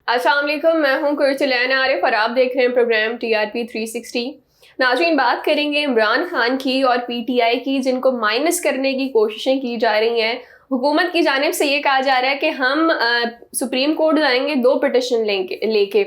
अस्सलाम वालेकुम, मैं हूं कुर्तुलैन आरिफ और आप देख रहे हैं प्रोग्राम TRP 360। नाज़रीन, बात करेंगे इमरान खान की और PTI की, जिनको माइनस करने की कोशिशें की जा रही हैं। हुकूमत की जानिब से ये कहा जा रहा है कि हम सुप्रीम कोर्ट जाएंगे 2 पिटिशन लेके।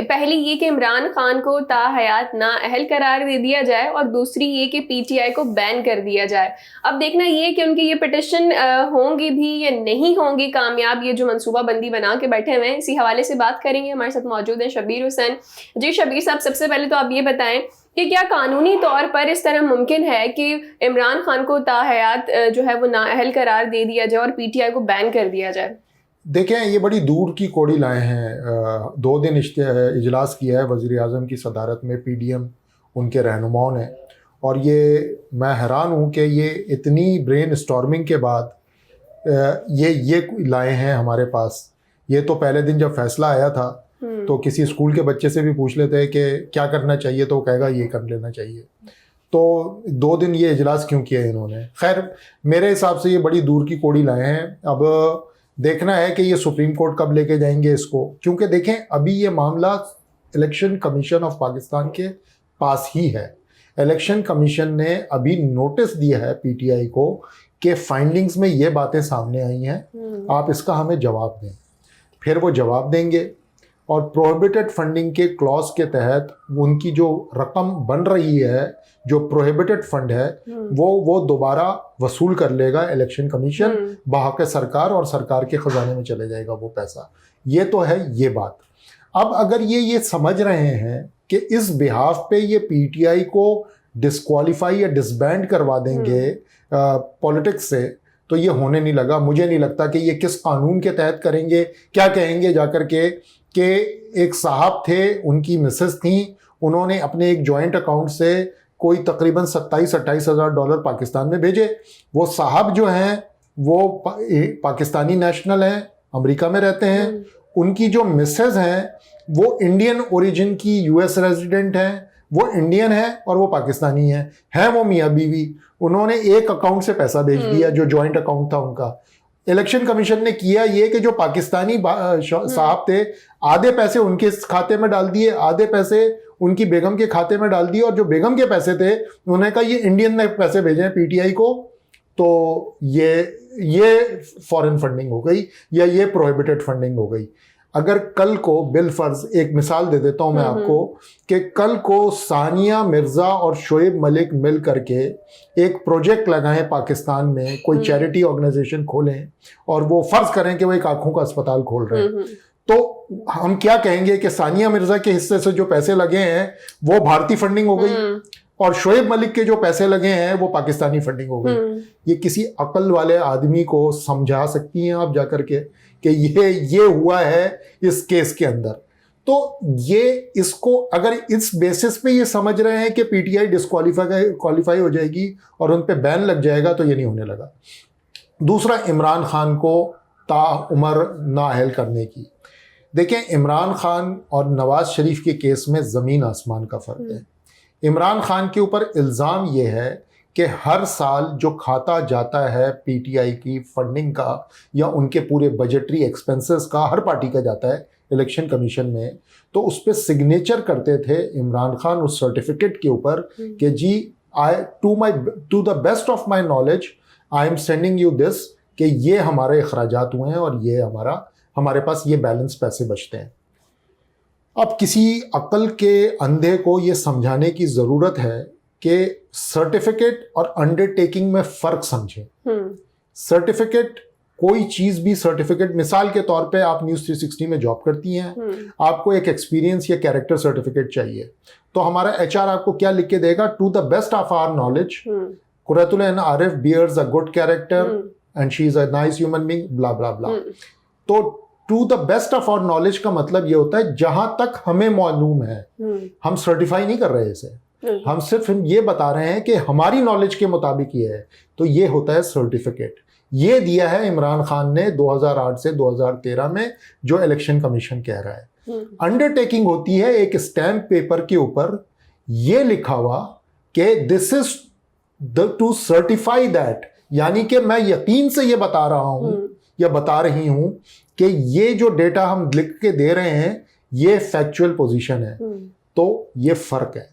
पहली ये कि इमरान खान को ताहयात नाअहल करार दे दिया जाए और दूसरी ये कि PTI को बैन कर दिया जाए। अब देखना ये कि उनकी ये पिटिशन होंगी भी या नहीं होंगी कामयाब, ये जो मनसूबा बंदी बना के बैठे हुए हैं। इसी हवाले से बात करेंगे। हमारे साथ मौजूद हैं शबीर हुसैन। जी शबीर साहब, सबसे पहले तो आप ये बताएं कि क्या कानूनी तौर पर इस तरह मुमकिन है कि इमरान खान को ताहयात जो है वो नाअहल करार दे दिया जाए और PTI को बैन कर दिया जाए? देखें, ये बड़ी दूर की कौड़ी लाए हैं। 2 दिन इजलास किया है वज़ीर आज़म की सदारत में PDM उनके रहनुमाओं ने, और ये मैं हैरान हूँ कि ये इतनी ब्रेन स्टॉर्मिंग के बाद ये लाए हैं हमारे पास। ये तो पहले दिन जब फैसला आया था तो किसी स्कूल के बच्चे से भी पूछ लेते हैं कि क्या करना चाहिए, तो वो कहेगा ये कर लेना चाहिए। तो 2 दिन ये इजलास क्यों किया इन्होंने? खैर, मेरे हिसाब से ये बड़ी दूर की कौड़ी लाए हैं। अब देखना है कि ये सुप्रीम कोर्ट कब लेके जाएंगे इसको, क्योंकि देखें अभी ये मामला इलेक्शन कमीशन ऑफ पाकिस्तान के पास ही है। इलेक्शन कमीशन ने अभी नोटिस दिया है PTI को कि फाइंडिंग्स में ये बातें सामने आई हैं, आप इसका हमें जवाब दें। फिर वो जवाब देंगे और प्रोहिबिटेड फंडिंग के क्लॉज के तहत उनकी जो रकम बन रही है, जो प्रोहिबिटेड फंड है, वो दोबारा वसूल कर लेगा इलेक्शन कमीशन बहक सरकार, और सरकार के खजाने में चले जाएगा वो पैसा। ये तो है ये बात। अब अगर ये समझ रहे हैं कि इस बिहाफ पे ये PTI को डिस्क्वालीफाई या डिसबैंड करवा देंगे पॉलिटिक्स से, तो ये होने नहीं लगा। मुझे नहीं लगता कि ये किस कानून के तहत करेंगे। क्या कहेंगे जाकर के कि एक साहब थे, उनकी मिसेस थी, उन्होंने अपने एक जॉइंट अकाउंट से कोई तकरीबन 27-28 हज़ार डॉलर पाकिस्तान में भेजे। वो साहब जो हैं वो पाकिस्तानी नेशनल हैं, अमेरिका में रहते हैं। उनकी जो मिसेस हैं वो इंडियन ओरिजिन की US रेजिडेंट हैं, वो इंडियन है और वो पाकिस्तानी है वो मियाँ बीवी। उन्होंने एक अकाउंट से पैसा भेज दिया जो जॉइंट अकाउंट था उनका। इलेक्शन कमीशन ने किया ये कि जो पाकिस्तानी साहब थे, आधे पैसे उनके खाते में डाल दिए, आधे पैसे उनकी बेगम के खाते में डाल दिए, और जो बेगम के पैसे थे उन्होंने कहा ये इंडियन ने पैसे भेजे हैं PTI को, तो ये फॉरेन फंडिंग हो गई या ये प्रोहिबिटेड फंडिंग हो गई। अगर कल को बिलफर्ज, एक मिसाल दे देता हूं मैं आपको, कि कल को सानिया मिर्जा और शोएब मलिक मिल करके एक प्रोजेक्ट लगाएं पाकिस्तान में, कोई चैरिटी ऑर्गेनाइजेशन खोलें, और वो फर्ज करें कि वो एक आंखों का अस्पताल खोल रहे हैं, तो हम क्या कहेंगे कि सानिया मिर्जा के हिस्से से जो पैसे लगे हैं वो भारतीय फंडिंग हो गई, और शोएब मलिक के जो पैसे लगे हैं वो पाकिस्तानी फंडिंग हो गई। ये किसी अकल वाले आदमी को समझा सकती हैं आप जाकर के कि ये हुआ है इस केस के अंदर। तो ये इसको अगर इस बेसिस पे ये समझ रहे हैं कि PTI डिस्क्वालीफाई हो जाएगी और उन पे बैन लग जाएगा, तो ये नहीं होने लगा। दूसरा, इमरान खान को ताउम्र नाअहल करने की। देखें, इमरान खान और नवाज शरीफ के केस में ज़मीन आसमान का फ़र्क है। इमरान खान के ऊपर इल्ज़ाम ये है कि हर साल जो खाता जाता है PTI की फंडिंग का या उनके पूरे बजटरी एक्सपेंसेस का, हर पार्टी का जाता है इलेक्शन कमीशन में, तो उस पर सिग्नेचर करते थे इमरान खान उस सर्टिफिकेट के ऊपर कि जी to the best of my knowledge I am sending you this, कि ये हमारे अखराजात हुए हैं और ये हमारे पास ये बैलेंस पैसे बचते हैं। अब किसी अक्ल के अंधे को ये समझाने की ज़रूरत है कि सर्टिफिकेट और अंडरटेकिंग में फ़र्क समझें। सर्टिफिकेट, कोई चीज़ भी सर्टिफिकेट, मिसाल के तौर पे आप न्यूज़ 360 में जॉब करती हैं, आपको एक एक्सपीरियंस या कैरेक्टर सर्टिफिकेट चाहिए, तो हमारा HR आपको क्या लिख के देगा? To the best of our knowledge, Quratul Arif bears a good character and she is a nice human being, blah blah blah. तो to the best of our knowledge का मतलब ये होता है जहां तक हमें मालूम है। हम सर्टिफाई नहीं कर रहे इसे, हम सिर्फ ये बता रहे हैं कि हमारी नॉलेज के मुताबिक ये है, तो ये होता है सर्टिफिकेट। ये दिया है इमरान खान ने 2008 से 2013 में, जो इलेक्शन कमीशन कह रहा है। अंडरटेकिंग होती है एक स्टैम्प पेपर के ऊपर ये लिखा हुआ कि this is to certify that, यानी कि मैं यकीन से ये बता रहा हूं या बता रही हूं कि ये जो डेटा हम लिख के दे रहे हैं ये फैक्चुअल पोजीशन है, तो ये फ़र्क है।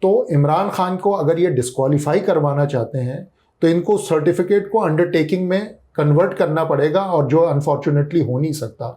तो इमरान खान को अगर ये डिस्क्वालीफाई करवाना चाहते हैं तो इनको सर्टिफिकेट को अंडरटेकिंग में कन्वर्ट करना पड़ेगा, और जो अनफॉर्चुनेटली हो नहीं सकता।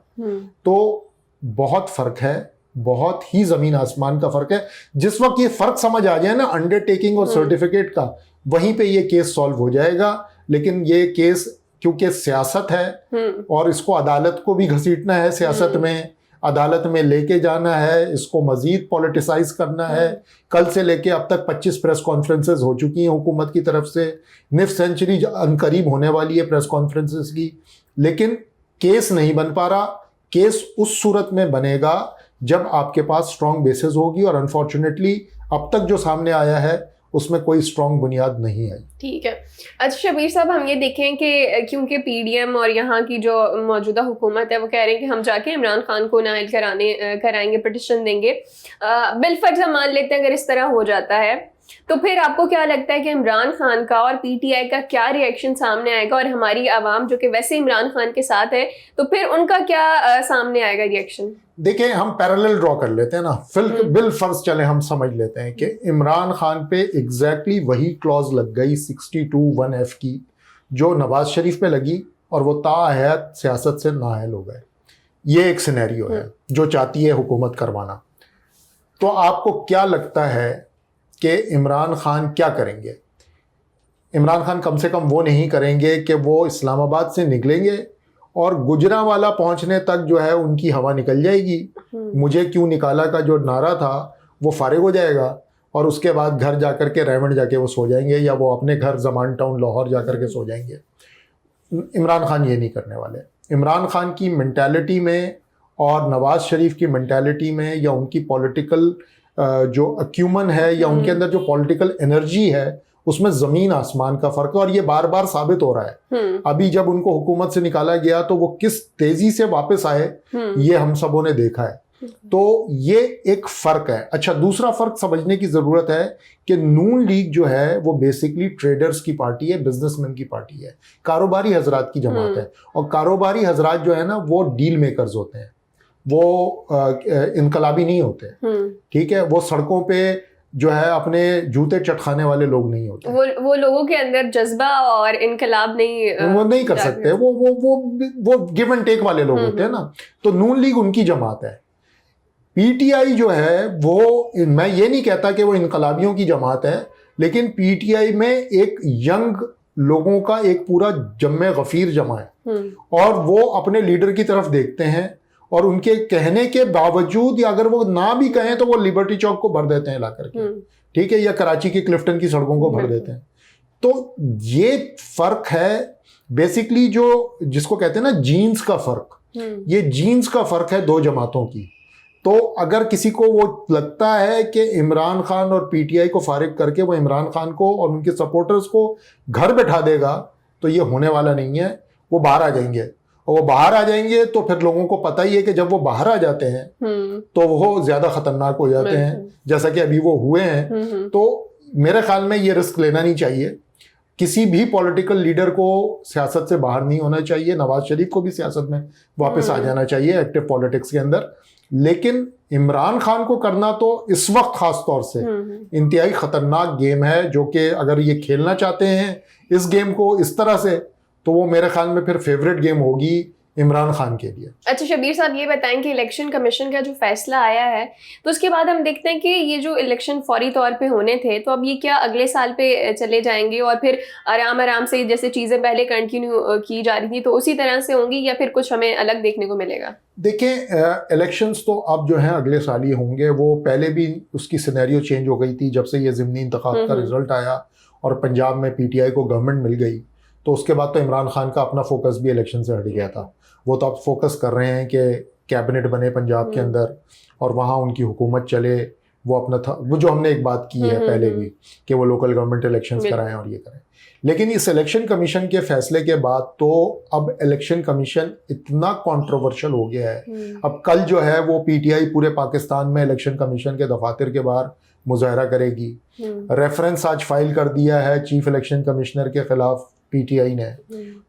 तो बहुत फ़र्क है, बहुत ही ज़मीन आसमान का फ़र्क है। जिस वक्त ये फ़र्क समझ आ जाए ना अंडरटेकिंग और सर्टिफिकेट का, वहीं पे ये केस सॉल्व हो जाएगा। लेकिन ये केस क्योंकि सियासत है और इसको अदालत को भी घसीटना है, सियासत में अदालत में लेके जाना है, इसको मजीद पॉलिटिसाइज करना है। कल से लेके अब तक 25 प्रेस कॉन्फ्रेंसेस हो चुकी हैं हुकूमत की तरफ से, निफ सेंचुरी अनकरीब होने वाली है प्रेस कॉन्फ्रेंसेस की, लेकिन केस नहीं बन पा रहा। केस उस सूरत में बनेगा जब आपके पास स्ट्रॉन्ग बेसिस होगी, और अनफॉर्चुनेटली अब तक जो सामने आया है उसमें कोई स्ट्रॉन्ग बुनियाद नहीं है। ठीक है। अच्छा शबीर साहब, हम ये देखें कि क्योंकि पीडीएम और यहाँ की जो मौजूदा हुकूमत है वो कह रहे हैं कि हम जाके इमरान खान को नाइल कराएंगे, पिटिशन देंगे। बिलफर्ज हम मान लेते हैं अगर इस तरह हो जाता है, तो फिर आपको क्या लगता है कि इमरान खान का और पीटीआई का क्या रिएक्शन सामने आएगा, और हमारी आवाम जो कि वैसे इमरान खान के साथ है तो फिर उनका क्या सामने आएगा रिएक्शन? देखिए, हम पैरेलल ड्रॉ कर लेते हैं ना, बिल फर्ज चले हम समझ लेते हैं कि इमरान खान पे एग्जैक्टली वही क्लॉज लग गई 62(1)(f) की जो नवाज शरीफ पे लगी, और वो ताहयात सियासत से नाअहल हो गए। ये एक सिनेरियो है जो चाहती है हुकूमत करवाना। तो आपको क्या लगता है कि इमरान खान क्या करेंगे? इमरान खान कम से कम वो नहीं करेंगे कि वो इस्लामाबाद से निकलेंगे और गुजरांवाला पहुंचने तक जो है उनकी हवा निकल जाएगी। मुझे क्यों निकाला का जो नारा था वो फारिग हो जाएगा, और उसके बाद घर जाकर के रेवंड जाके वो सो जाएंगे, या वो अपने घर जमान टाउन लाहौर जाकर के सो जाएंगे। इमरान खान ये नहीं करने वाले। इमरान खान की मेंटालिटी में और नवाज शरीफ की मेंटालिटी में, या उनकी पॉलिटिकल जो अक्यूमन है, या उनके अंदर जो पॉलिटिकल एनर्जी है, उसमें ज़मीन आसमान का फ़र्क है। और ये बार बार साबित हो रहा है। अभी जब उनको हुकूमत से निकाला गया तो वो किस तेज़ी से वापस आए, ये हम सबों ने देखा है। तो ये एक फ़र्क है। अच्छा, दूसरा फ़र्क समझने की ज़रूरत है कि नून लीग जो है वो बेसिकली ट्रेडर्स की पार्टी है, बिजनेसमैन की पार्टी है, कारोबारी हजरात की जमात है। और कारोबारी हजरात जो है ना वो डील मेकर्स होते हैं, वो इनकलाबी नहीं होते। ठीक है, वो सड़कों पे जो है अपने जूते चटखाने वाले लोग नहीं होते। वो लोगों के अंदर जज्बा और इनकलाब नहीं, वो नहीं कर सकते। वो गिव एंड टेक वाले लोग होते हैं ना। तो नून लीग उनकी जमात है। पीटीआई जो है वो, मैं ये नहीं कहता कि वो इनकलाबियों की जमात है, लेकिन पीटीआई में एक यंग लोगों का एक पूरा जम्मे गफीर जमा है, और वो अपने लीडर की तरफ देखते हैं, और उनके कहने के बावजूद, या अगर वो ना भी कहें तो वो लिबर्टी चौक को भर देते हैं ला करके, ठीक है, या कराची की क्लिफ्टन की सड़कों को भर देते हैं। तो ये फर्क है बेसिकली, जो जिसको कहते हैं ना जीन्स का फर्क। ये जीन्स का फर्क है दो जमातों की। तो अगर किसी को वो लगता है कि इमरान खान और पीटीआई को फारिग करके वो इमरान खान को और उनके सपोर्टर्स को घर बैठा देगा, तो ये होने वाला नहीं है। वो बाहर आ जाएंगे, और वो बाहर आ जाएंगे तो फिर लोगों को पता ही है कि जब वो बाहर आ जाते हैं तो वो ज्यादा खतरनाक हो जाते हैं, जैसा कि अभी वो हुए हैं। तो मेरे ख्याल में ये रिस्क लेना नहीं चाहिए। किसी भी पॉलिटिकल लीडर को सियासत से बाहर नहीं होना चाहिए। नवाज शरीफ को भी सियासत में वापस आ जाना चाहिए, एक्टिव पॉलिटिक्स के अंदर। लेकिन इमरान खान को करना तो इस वक्त खास तौर से इंतहाई खतरनाक गेम है, जो कि अगर ये खेलना चाहते हैं इस गेम को इस तरह से, तो वो मेरे ख्याल में फिर फेवरेट गेम होगी इमरान खान के लिए। अच्छा शबीर साहब, ये बताएं कि इलेक्शन कमीशन का जो फैसला आया है, तो उसके बाद हम देखते हैं कि ये जो इलेक्शन फौरी तौर पे होने थे, तो अब ये क्या अगले साल पे चले जाएंगे और फिर आराम आराम से जैसे चीज़ें पहले कंटिन्यू की जा रही थी तो उसी तरह से होंगी, या फिर कुछ हमें अलग देखने को मिलेगा? देखें, इलेक्शंस तो अब जो हैं अगले साल ही होंगे। वो पहले भी उसकी सिनेरियो चेंज हो गई थी जब से ये ज़िमनी इंतखाब का रिजल्ट आया और पंजाब में पीटीआई को गवर्नमेंट मिल गई। तो उसके बाद तो इमरान खान का अपना फोकस भी इलेक्शन से हट गया था। वो तो अब फोकस कर रहे हैं कि कैबिनेट बने पंजाब के अंदर और वहाँ उनकी हुकूमत चले। वो अपना था, वो जो हमने एक बात की है पहले भी कि वो लोकल गवर्नमेंट इलेक्शंस कराएं और ये करें। लेकिन इस इलेक्शन कमीशन के फैसले के बाद तो अब इलेक्शन कमीशन इतना कंट्रोवर्शियल हो गया है। अब कल जो है वो पीटीआई पूरे पाकिस्तान में इलेक्शन कमीशन के दफातर के बाहर मुजाहरा करेगी। रेफरेंस आज फाइल कर दिया है चीफ इलेक्शन कमिश्नर के खिलाफ पीटीआई ने।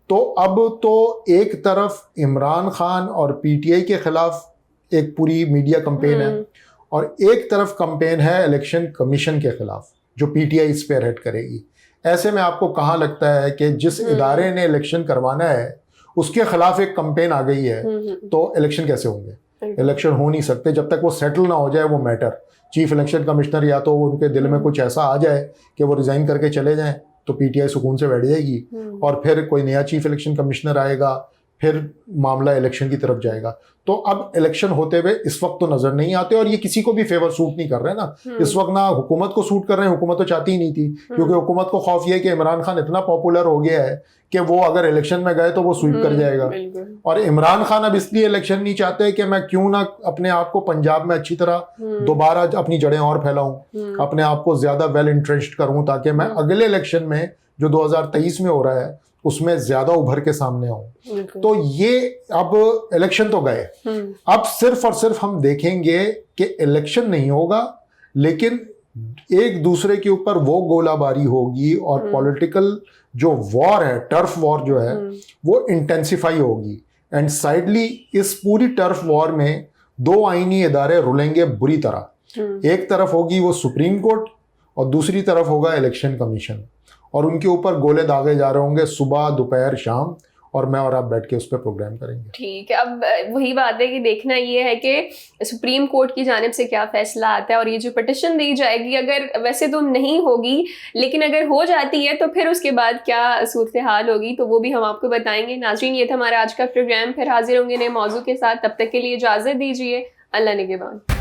तो अब तो एक तरफ इमरान खान और पीटीआई के खिलाफ एक पूरी मीडिया कैंपेन है और एक तरफ कैंपेन है इलेक्शन कमीशन के खिलाफ जो पीटीआई स्पीयरहेड करेगी। ऐसे में आपको कहाँ लगता है कि जिस इदारे ने इलेक्शन करवाना है उसके खिलाफ एक कैंपेन आ गई है तो इलेक्शन कैसे होंगे? इलेक्शन हो नहीं सकते जब तक वो सेटल ना हो जाए वो मैटर। चीफ इलेक्शन कमिश्नर या तो उनके दिल में कुछ ऐसा आ जाए कि वो रिजाइन करके चले जाएं तो पीटीआई सुकून से बैठ जाएगी और फिर कोई नया चीफ इलेक्शन कमिश्नर आएगा, फिर मामला इलेक्शन की तरफ जाएगा। तो अब इलेक्शन होते हुए इस वक्त तो नजर नहीं आते और ये किसी को भी फेवर सूट नहीं कर रहे ना। इस वक्त ना हुकूमत को सूट कर रहे हैं, हुकूमत तो चाहती ही नहीं थी क्योंकि हुकूमत को खौफ ये है कि इमरान खान इतना पॉपुलर हो गया है कि वो अगर इलेक्शन में गए तो वो स्वीप कर जाएगा। और इमरान खान अब इसलिए इलेक्शन नहीं चाहते कि मैं क्यों ना अपने आप को पंजाब में अच्छी तरह दोबारा अपनी जड़ें और फैलाऊं, अपने आप को ज्यादा वेल इंट्रेंच्ड करूं ताकि मैं अगले इलेक्शन में जो 2023 में हो रहा है उसमें ज्यादा उभर के सामने आऊं। तो ये अब इलेक्शन तो गए, अब सिर्फ और सिर्फ हम देखेंगे कि इलेक्शन नहीं होगा लेकिन एक दूसरे के ऊपर वो गोलाबारी होगी और पॉलिटिकल जो वॉर है, टर्फ वॉर जो है वो इंटेंसिफाई होगी। एंड साइडली इस पूरी टर्फ वॉर में दो आईनी इदारे रुलेंगे बुरी तरह। एक तरफ होगी वो सुप्रीम कोर्ट और दूसरी तरफ होगा इलेक्शन कमीशन और उनके ऊपर गोले दागे जा रहे होंगे सुबह दोपहर शाम और मैं और आप बैठ के उस पर प्रोग्राम करेंगे। ठीक है, अब वही बात है कि देखना ये है कि सुप्रीम कोर्ट की जानिब से क्या फैसला आता है और ये जो पिटिशन दी जाएगी अगर वैसे तो नहीं होगी लेकिन अगर हो जाती है तो फिर उसके बाद क्या सूरत हाल होगी तो वो भी हम आपको बताएंगे। नाज़रीन, ये था हमारा आज का प्रोग्राम, फिर हाजिर होंगे नए मौजू के साथ, तब तक के लिए इजाज़त दीजिए। अल्लाह निगहबान।